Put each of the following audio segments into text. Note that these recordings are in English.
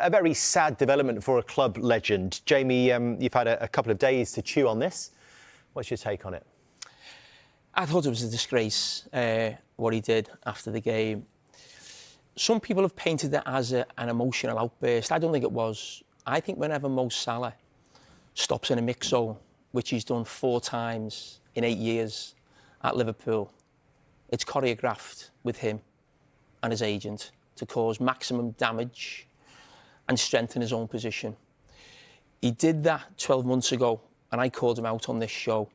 A very sad development for a club legend. Jamie, you've had a couple of days to chew on this. What's your take on it? I thought it was a disgrace, what he did after the game. Some people have painted it as an emotional outburst. I don't think it was. I think whenever Mo Salah stops in a mix zone, which he's done 4 times in 8 years at Liverpool, it's choreographed with him and his agent to cause maximum damage and strengthen his own position. He did that 12 months ago, and I called him out on this show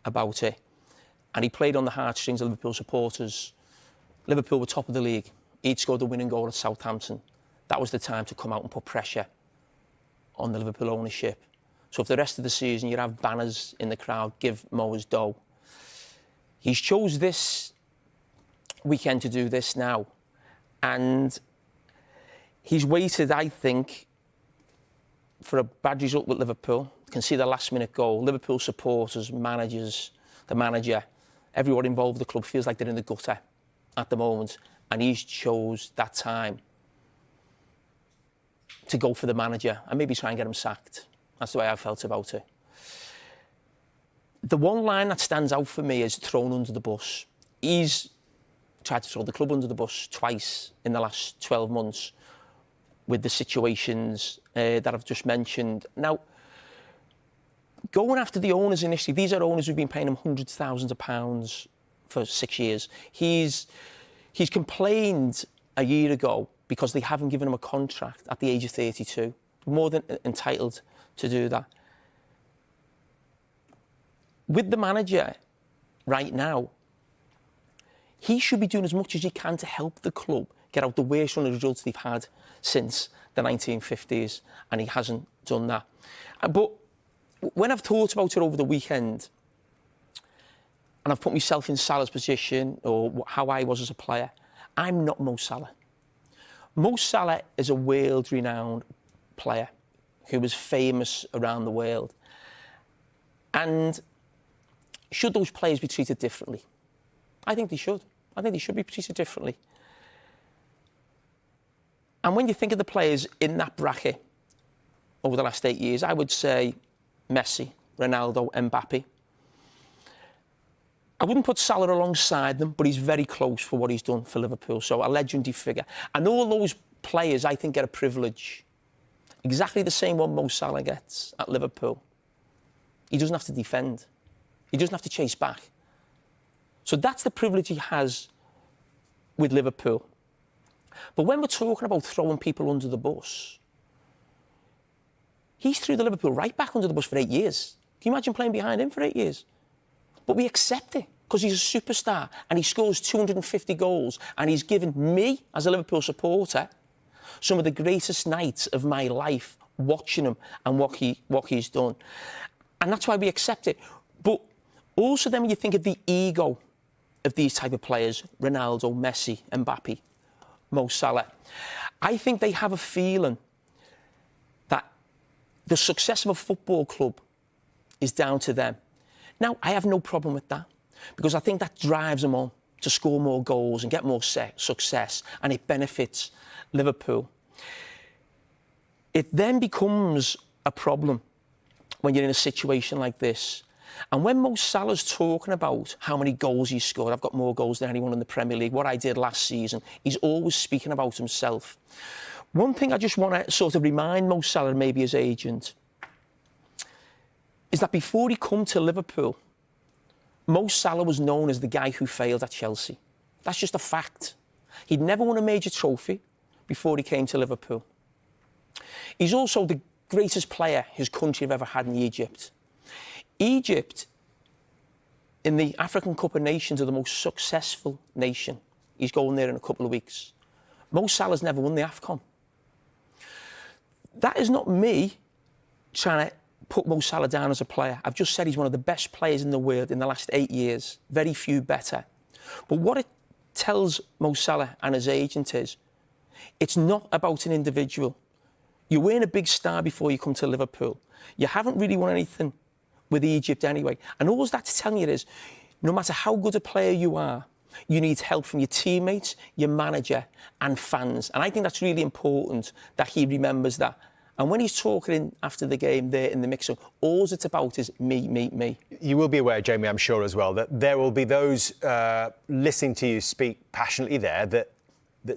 about it. And he played on the heartstrings of Liverpool supporters. Liverpool were top of the league. He'd scored the winning goal at Southampton. That was the time to come out and put pressure on the Liverpool ownership. So if the rest of the season you have banners in the crowd, give Mo his dough. He's chose this weekend to do this now. And he's waited, I think, for a bad result with Liverpool. You can see the last-minute goal. Liverpool supporters, managers, the manager, everyone involved with the club feels like they're in the gutter at the moment. And he's chose that time to go for the manager and maybe try and get him sacked. That's the way I felt about it. The one line that stands out for me is thrown under the bus. He's tried to throw the club under the bus twice in the last 12 months with the situations that I've just mentioned. Now, going after the owners initially, these are owners who've been paying him hundreds of thousands of pounds for 6 years. He's complained a year ago because they haven't given him a contract at the age of 32. More than entitled to do that. With the manager right now, he should be doing as much as he can to help the club get out the worst run of results they've had since the 1950s, and he hasn't done that. But when I've thought about it over the weekend, and I've put myself in Salah's position, or how I was as a player, I'm not Mo Salah. Mo Salah is a world-renowned player who was famous around the world. And should those players be treated differently? I think they should. I think they should be treated differently. And when you think of the players in that bracket over the last 8 years, I would say Messi, Ronaldo, Mbappe. I wouldn't put Salah alongside them, but he's very close for what he's done for Liverpool. So a legendary figure. And all those players, I think, get a privilege. Exactly the same one Mo Salah gets at Liverpool. He doesn't have to defend. He doesn't have to chase back. So that's the privilege he has with Liverpool. But when we're talking about throwing people under the bus, he's threw the Liverpool right back under the bus for 8 years. Can you imagine playing behind him for 8 years? But we accept it because he's a superstar and he scores 250 goals and he's given me, as a Liverpool supporter, some of the greatest nights of my life watching him and what he's done. And that's why we accept it. But also then when you think of the ego of these type of players, Ronaldo, Messi, Mbappe, Mo Salah, I think they have a feeling that the success of a football club is down to them. Now, I have no problem with that because I think that drives them on to score more goals and get more success, and it benefits Liverpool. It then becomes a problem when you're in a situation like this. And when Mo Salah's talking about how many goals he's scored, I've got more goals than anyone in the Premier League, what I did last season, he's always speaking about himself. One thing I just want to sort of remind Mo Salah, maybe his agent, is that before he come to Liverpool, Mo Salah was known as the guy who failed at Chelsea. That's just a fact. He'd never won a major trophy before he came to Liverpool. He's also the greatest player his country have ever had in Egypt. Egypt, in the African Cup of Nations, are the most successful nation. He's going there in a couple of weeks. Mo Salah's never won the AFCON. That is not me trying to put Mo Salah down as a player. I've just said he's one of the best players in the world in the last 8 years. Very few better. But what it tells Mo Salah and his agent is, it's not about an individual. You weren't a big star before you come to Liverpool. You haven't really won anything with Egypt anyway. And all that's telling you is, no matter how good a player you are, you need help from your teammates, your manager and fans. And I think that's really important that he remembers that. And when he's talking after the game there in the mix-up, all it's about is me, me, me. You will be aware, Jamie, I'm sure as well, that there will be those listening to you speak passionately there that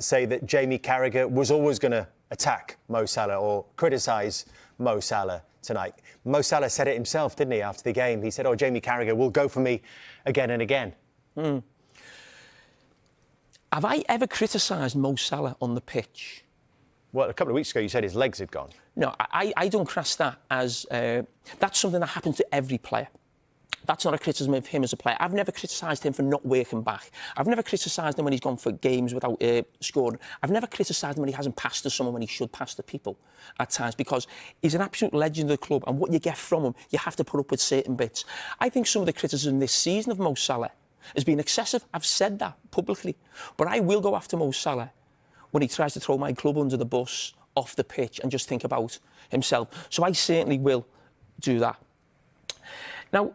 say that Jamie Carragher was always going to attack Mo Salah or criticise Mo Salah tonight. Mo Salah said it himself, didn't he, after the game? He said, Jamie Carragher will go for me again and again. Have I ever criticised Mo Salah on the pitch? Well, a couple of weeks ago, you said his legs had gone. No, I don't class that as... that's something that happens to every player. That's not a criticism of him as a player. I've never criticised him for not working back. I've never criticised him when he's gone for games without scoring. I've never criticised him when he hasn't passed to someone when he should pass to people at times, because he's an absolute legend of the club, and what you get from him, you have to put up with certain bits. I think some of the criticism this season of Mo Salah has been excessive. I've said that publicly. But I will go after Mo Salah when he tries to throw my club under the bus off the pitch and just think about himself. So I certainly will do that. Now,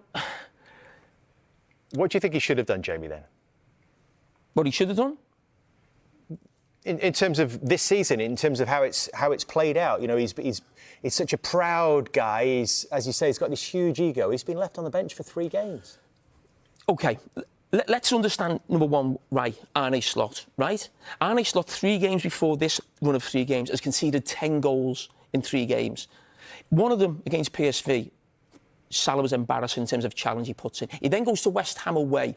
what do you think he should have done, Jamie, then? What he should have done? In terms of this season, in terms of how it's played out, you know, he's such a proud guy. He's, as you say, he's got this huge ego. He's been left on the bench for 3 games. OK, let's understand, number one, right, Arne Slot, right? Arne Slot, 3 games before this run of 3 games, has conceded 10 goals in 3 games. One of them against PSV, Salah was embarrassing in terms of challenge he puts in. He then goes to West Ham away.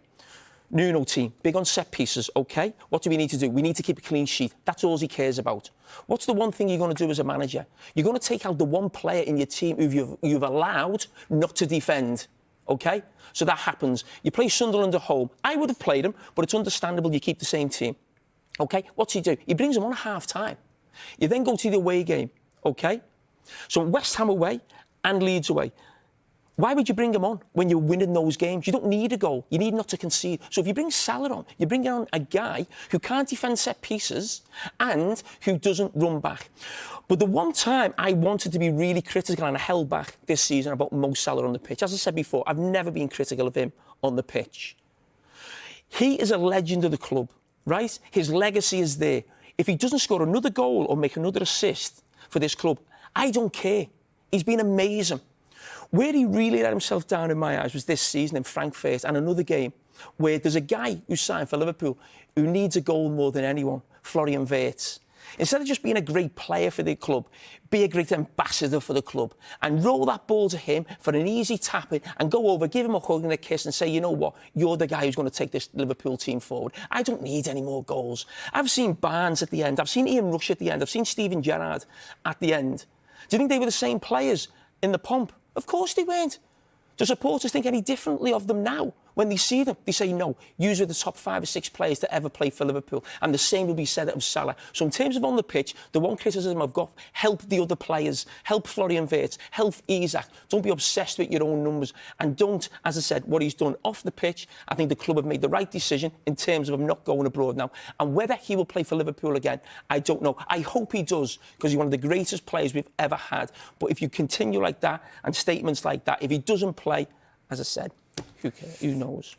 Nuno team, big on set pieces, OK? What do we need to do? We need to keep a clean sheet. That's all he cares about. What's the one thing you're going to do as a manager? You're going to take out the one player in your team who you've allowed not to defend, OK? So that happens. You play Sunderland at home. I would have played him, but it's understandable you keep the same team. OK? What's he do? He brings him on at half-time. You then go to the away game, OK? So West Ham away and Leeds away. Why would you bring him on when you're winning those games? You don't need a goal. You need not to concede. So if you bring Salah on, you're bringing on a guy who can't defend set pieces and who doesn't run back. But the one time I wanted to be really critical and I held back this season about Mo Salah on the pitch, as I said before, I've never been critical of him on the pitch. He is a legend of the club, right? His legacy is there. If he doesn't score another goal or make another assist for this club, I don't care. He's been amazing. Where he really let himself down in my eyes was this season in Frankfurt and another game where there's a guy who signed for Liverpool who needs a goal more than anyone, Florian Wirtz. Instead of just being a great player for the club, be a great ambassador for the club and roll that ball to him for an easy tap-in and go over, give him a hug and a kiss and say, you know what, you're the guy who's going to take this Liverpool team forward. I don't need any more goals. I've seen Barnes at the end. I've seen Ian Rush at the end. I've seen Steven Gerrard at the end. Do you think they were the same players in the pomp? Of course they weren't. Do supporters think any differently of them now? When they see them, they say, no, you are the top 5 or 6 players to ever play for Liverpool. And the same will be said of Salah. So in terms of on the pitch, the one criticism I've got, help the other players, help Florian Wirtz, help Isak. Don't be obsessed with your own numbers. And don't, as I said, what he's done off the pitch, I think the club have made the right decision in terms of him not going abroad now. And whether he will play for Liverpool again, I don't know. I hope he does, because he's one of the greatest players we've ever had. But if you continue like that and statements like that, if he doesn't play, as I said, who cares? Who knows?